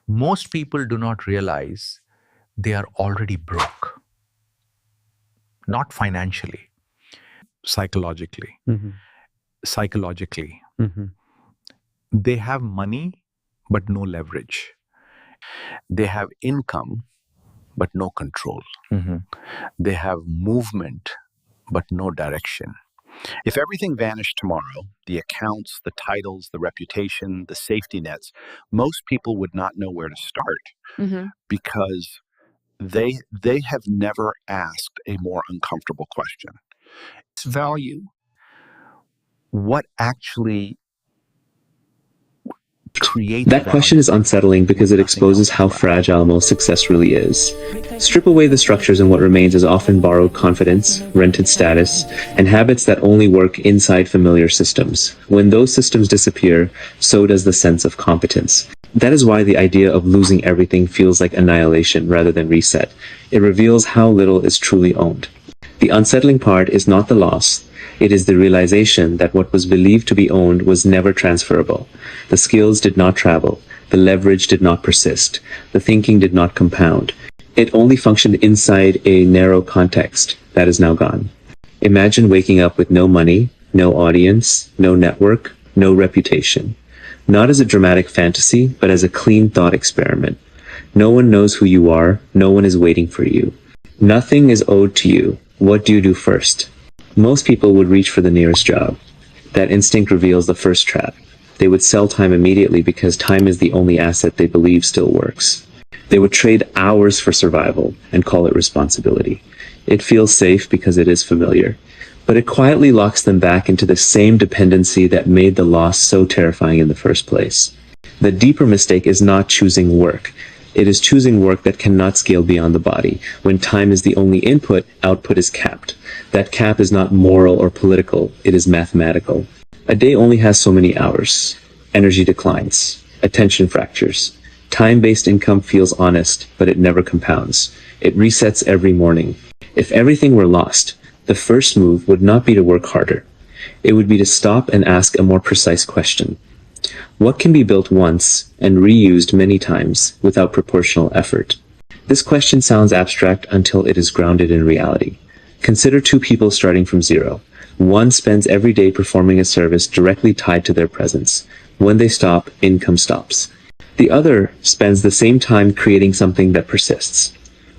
Most people do not realize they are already broke, not financially, psychologically. Psychologically, they have money but no leverage. They have income but no control. They have movement but no direction. If everything vanished tomorrow, the accounts, the titles, the reputation, the safety nets, most people would not know where to start because they have never asked a more uncomfortable question. It's value. What actually creates That question is unsettling because it exposes how fragile most success really is. Strip away the structures and what remains is often borrowed confidence, rented status, and habits that only work inside familiar systems. When those systems disappear, so does the sense of competence. That is why the idea of losing everything feels like annihilation rather than reset. It reveals how little is truly owned. The unsettling part is not the loss. It is the realization that what was believed to be owned was never transferable. The skills did not travel. The leverage did not persist. The thinking did not compound. It only functioned inside a narrow context that is now gone. Imagine waking up with no money, no audience, no network, no reputation. Not as a dramatic fantasy, but as a clean thought experiment. No one knows who you are. No one is waiting for you. Nothing is owed to you. What do you do first? Most people would reach for the nearest job. That instinct reveals the first trap. They would sell time immediately because time is the only asset they believe still works. They would trade hours for survival and call it responsibility. It feels safe because it is familiar, but it quietly locks them back into the same dependency that made the loss so terrifying in the first place. The deeper mistake is not choosing work. It is choosing work that cannot scale beyond the body. When time is the only input, output is capped. That cap is not moral or political, it is mathematical. A day only has so many hours. Energy declines. Attention fractures. Time-based income feels honest, but it never compounds. It resets every morning. If everything were lost, the first move would not be to work harder. It would be to stop and ask a more precise question. What can be built once and reused many times without proportional effort? This question sounds abstract until it is grounded in reality. Consider two people starting from zero. One spends every day performing a service directly tied to their presence. When they stop, income stops. The other spends the same time creating something that persists.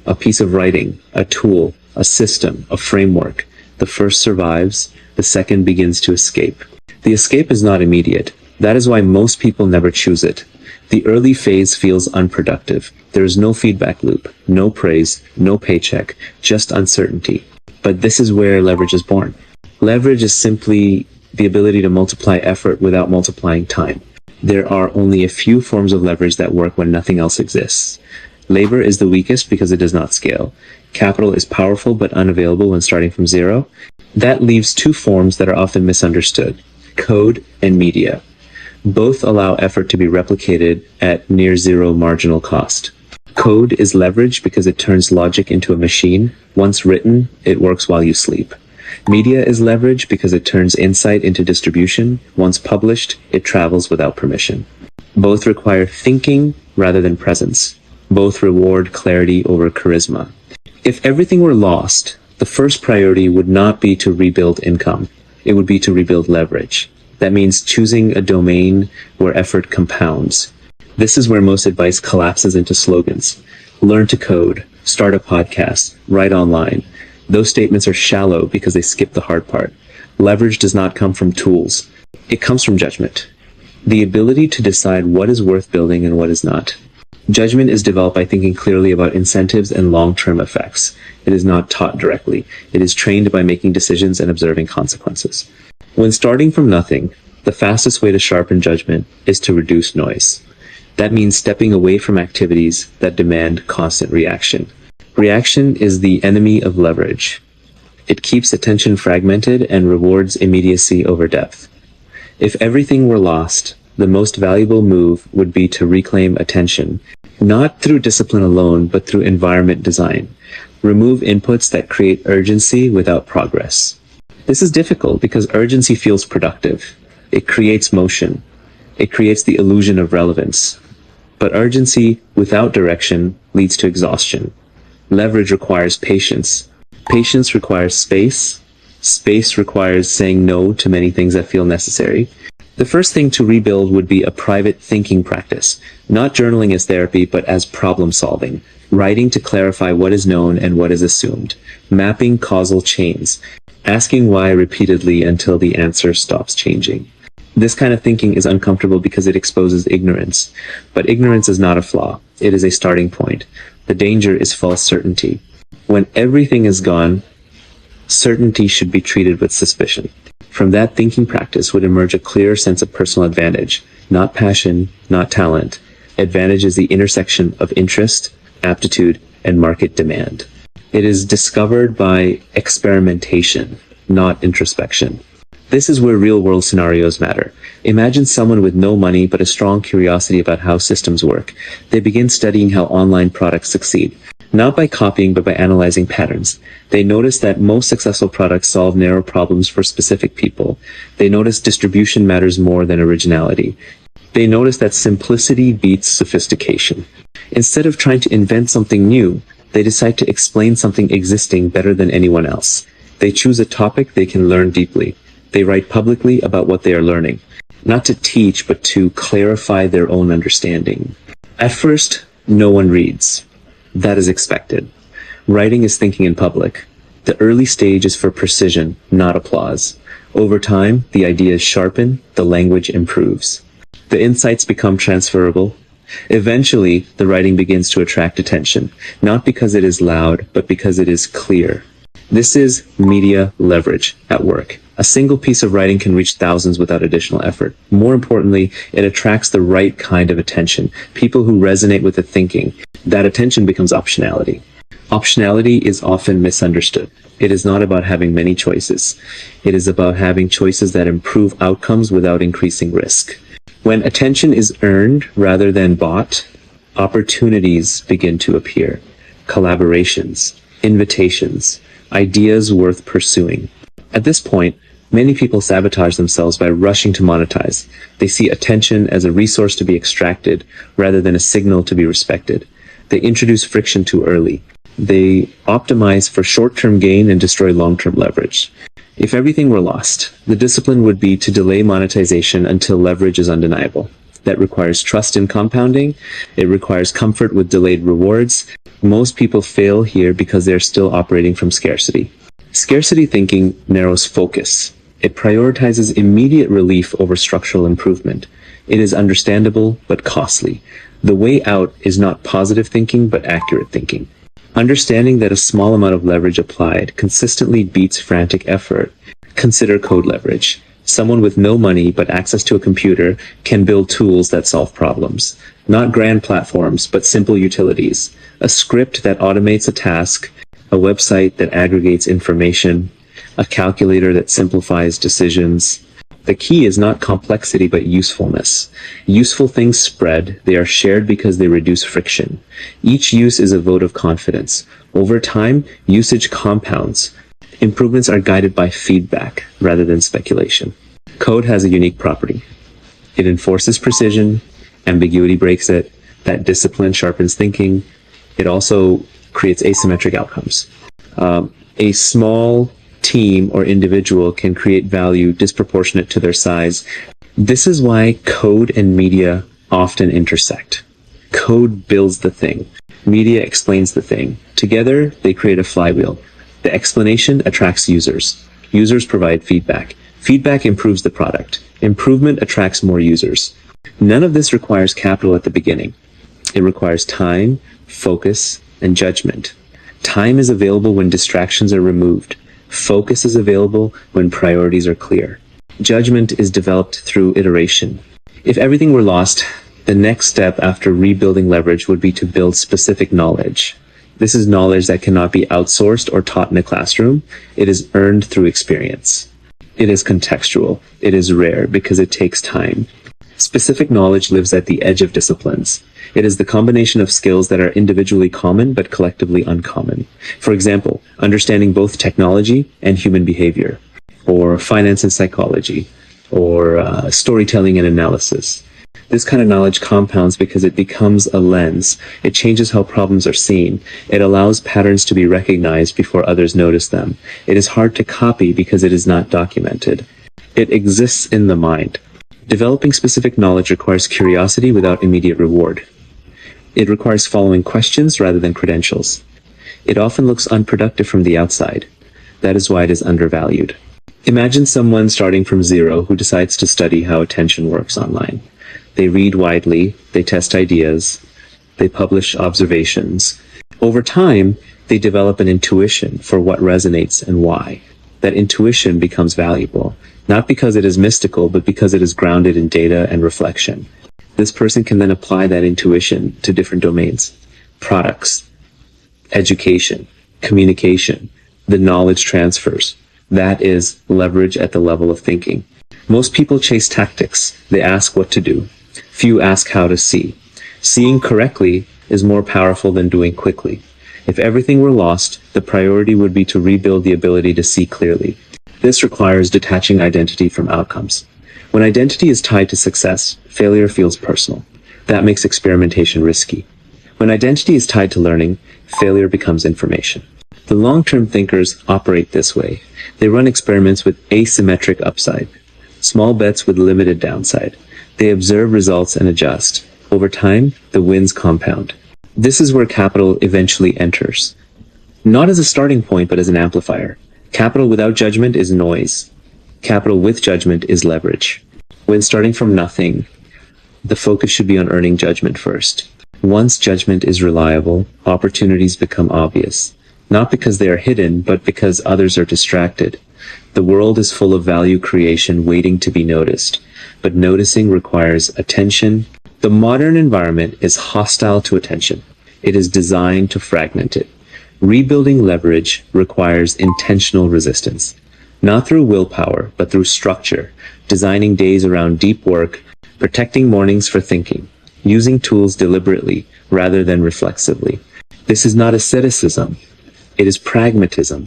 A piece of writing, a tool, a system, a framework. The first survives, the second begins to escape. The escape is not immediate. That is why most people never choose it. The early phase feels unproductive. There is no feedback loop, no praise, no paycheck, just uncertainty. But this is where leverage is born. Leverage is simply the ability to multiply effort without multiplying time. There are only a few forms of leverage that work when nothing else exists. Labor is the weakest because it does not scale. Capital is powerful but unavailable when starting from zero. That leaves two forms that are often misunderstood: code and media. Both allow effort to be replicated at near zero marginal cost. Code is leverage because it turns logic into a machine. Once written, it works while you sleep. Media is leverage because it turns insight into distribution. Once published, it travels without permission. Both require thinking rather than presence. Both reward clarity over charisma. If everything were lost, the first priority would not be to rebuild income. It would be to rebuild leverage. That means choosing a domain where effort compounds. This is where most advice collapses into slogans. Learn to code, start a podcast, write online. Those statements are shallow because they skip the hard part. Leverage does not come from tools. It comes from judgment. The ability to decide what is worth building and what is not. Judgment is developed by thinking clearly about incentives and long-term effects. It is not taught directly. It is trained by making decisions and observing consequences. When starting from nothing, the fastest way to sharpen judgment is to reduce noise. That means stepping away from activities that demand constant reaction. Reaction is the enemy of leverage. It keeps attention fragmented and rewards immediacy over depth. If everything were lost, the most valuable move would be to reclaim attention, not through discipline alone, but through environment design. Remove inputs that create urgency without progress. This is difficult because urgency feels productive. It creates motion. It creates the illusion of relevance. But urgency without direction leads to exhaustion. Leverage requires patience. Patience requires space. Space requires saying no to many things that feel necessary. The first thing to rebuild would be a private thinking practice, not journaling as therapy, but as problem solving, writing to clarify what is known and what is assumed, mapping causal chains, asking why repeatedly until the answer stops changing. This kind of thinking is uncomfortable because it exposes ignorance, but ignorance is not a flaw. It is a starting point. The danger is false certainty. When everything is gone, certainty should be treated with suspicion. From that thinking practice would emerge a clear sense of personal advantage, not passion, not talent. Advantage is the intersection of interest, aptitude, and market demand. It is discovered by experimentation, not introspection. This is where real-world scenarios matter. Imagine someone with no money but a strong curiosity about how systems work. They begin studying how online products succeed, not by copying but by analyzing patterns. They notice that most successful products solve narrow problems for specific people. They notice distribution matters more than originality. They notice that simplicity beats sophistication. Instead of trying to invent something new, they decide to explain something existing better than anyone else. They choose a topic they can learn deeply. They write publicly about what they are learning, not to teach, but to clarify their own understanding. At first, no one reads. That is expected. Writing is thinking in public. The early stage is for precision, not applause. Over time, the ideas sharpen, the language improves. The insights become transferable. Eventually, the writing begins to attract attention, not because it is loud, but because it is clear. This is media leverage at work. A single piece of writing can reach thousands without additional effort. More importantly, it attracts the right kind of attention, people who resonate with the thinking. That attention becomes optionality. Optionality is often misunderstood. It is not about having many choices. It is about having choices that improve outcomes without increasing risk. When attention is earned rather than bought, opportunities begin to appear. Collaborations, invitations, ideas worth pursuing. At this point, many people sabotage themselves by rushing to monetize. They see attention as a resource to be extracted rather than a signal to be respected. They introduce friction too early. They optimize for short-term gain and destroy long-term leverage. If everything were lost, the discipline would be to delay monetization until leverage is undeniable. That requires trust in compounding. It requires comfort with delayed rewards. Most people fail here because they're still operating from scarcity. Scarcity thinking narrows focus. It prioritizes immediate relief over structural improvement. It is understandable but costly. The way out is not positive thinking but accurate thinking. Understanding that a small amount of leverage applied consistently beats frantic effort. Consider code leverage. Someone with no money but access to a computer can build tools that solve problems. Not grand platforms, but simple utilities. A script that automates a task, a website that aggregates information, a calculator that simplifies decisions. The key is not complexity but usefulness. Useful things spread. They are shared because they reduce friction. Each use is a vote of confidence. Over time, usage compounds. Improvements are guided by feedback rather than speculation. Code has a unique property. It enforces precision. Ambiguity breaks it. That discipline sharpens thinking. It also creates asymmetric outcomes. A small team or individual can create value disproportionate to their size. This is why code and media often intersect. Code builds the thing. Media explains the thing. Together, they create a flywheel. The explanation attracts users. Users provide feedback. Feedback improves the product. Improvement attracts more users. None of this requires capital at the beginning. It requires time, focus, and judgment. Time is available when distractions are removed. Focus is available when priorities are clear. Judgment is developed through iteration. If everything were lost, the next step after rebuilding leverage would be to build specific knowledge. This is knowledge that cannot be outsourced or taught in a classroom. It is earned through experience. It is contextual. It is rare because it takes time. Specific knowledge lives at the edge of disciplines. It is the combination of skills that are individually common but collectively uncommon. For example, understanding both technology and human behavior, or finance and psychology, or storytelling and analysis. This kind of knowledge compounds because it becomes a lens. It changes how problems are seen. It allows patterns to be recognized before others notice them. It is hard to copy because it is not documented. It exists in the mind. Developing specific knowledge requires curiosity without immediate reward. It requires following questions rather than credentials. It often looks unproductive from the outside. That is why it is undervalued. Imagine someone starting from zero who decides to study how attention works online. They read widely, they test ideas, they publish observations. Over time, they develop an intuition for what resonates and why. That intuition becomes valuable, not because it is mystical, but because it is grounded in data and reflection. This person can then apply that intuition to different domains: products, education, communication, the knowledge transfers. That is leverage at the level of thinking. Most people chase tactics. They ask what to do. Few ask how to see. Seeing correctly is more powerful than doing quickly. If everything were lost, the priority would be to rebuild the ability to see clearly. This requires detaching identity from outcomes. When identity is tied to success, failure feels personal. That makes experimentation risky. When identity is tied to learning, failure becomes information. The long-term thinkers operate this way. They run experiments with asymmetric upside, small bets with limited downside. They observe results and adjust. Over time, the wins compound. This is where capital eventually enters. Not as a starting point, but as an amplifier. Capital without judgment is noise. Capital with judgment is leverage. When starting from nothing, the focus should be on earning judgment first. Once judgment is reliable, opportunities become obvious. Not because they are hidden, but because others are distracted. The world is full of value creation waiting to be noticed, but noticing requires attention. The modern environment is hostile to attention. It is designed to fragment it. Rebuilding leverage requires intentional resistance, not through willpower, but through structure, designing days around deep work, protecting mornings for thinking, using tools deliberately rather than reflexively. This is not asceticism. It is pragmatism.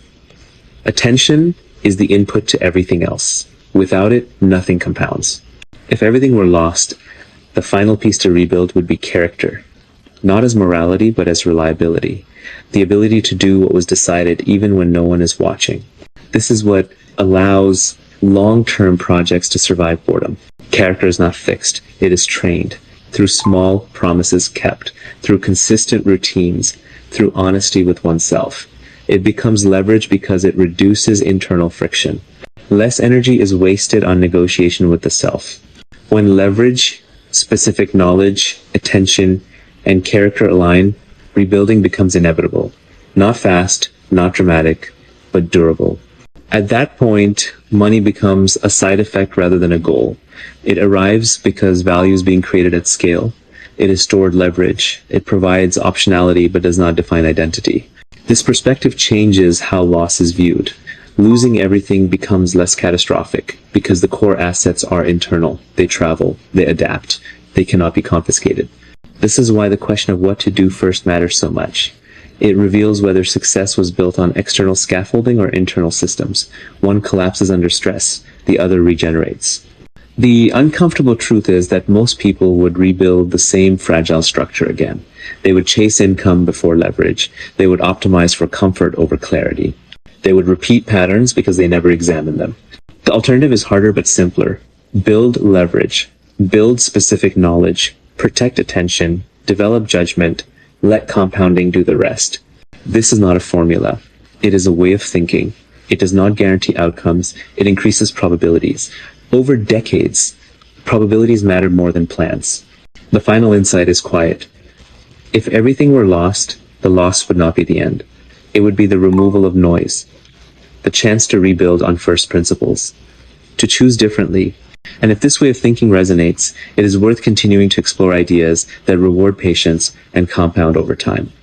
Attention is the input to everything else. Without it, nothing compounds. If everything were lost, the final piece to rebuild would be character. Not as morality, but as reliability. The ability to do what was decided even when no one is watching. This is what allows long-term projects to survive boredom. Character is not fixed. It is trained through small promises kept, through consistent routines, through honesty with oneself. It becomes leverage because it reduces internal friction. Less energy is wasted on negotiation with the self. When leverage, specific knowledge, attention, and character align, rebuilding becomes inevitable. Not fast, not dramatic, but durable. At that point, money becomes a side effect rather than a goal. It arrives because value is being created at scale. It is stored leverage. It provides optionality but does not define identity. This perspective changes how loss is viewed. Losing everything becomes less catastrophic because the core assets are internal. They travel, they adapt, they cannot be confiscated. This is why the question of what to do first matters so much. It reveals whether success was built on external scaffolding or internal systems. One collapses under stress, the other regenerates. The uncomfortable truth is that most people would rebuild the same fragile structure again. They would chase income before leverage. They would optimize for comfort over clarity. They would repeat patterns because they never examined them. The alternative is harder but simpler. Build leverage. Build specific knowledge. Protect attention. Develop judgment. Let compounding do the rest. This is not a formula. It is a way of thinking. It does not guarantee outcomes. It increases probabilities. Over decades, probabilities mattered more than plans. The final insight is quiet. If everything were lost, the loss would not be the end. It would be the removal of noise, the chance to rebuild on first principles, to choose differently. And if this way of thinking resonates, it is worth continuing to explore ideas that reward patience and compound over time.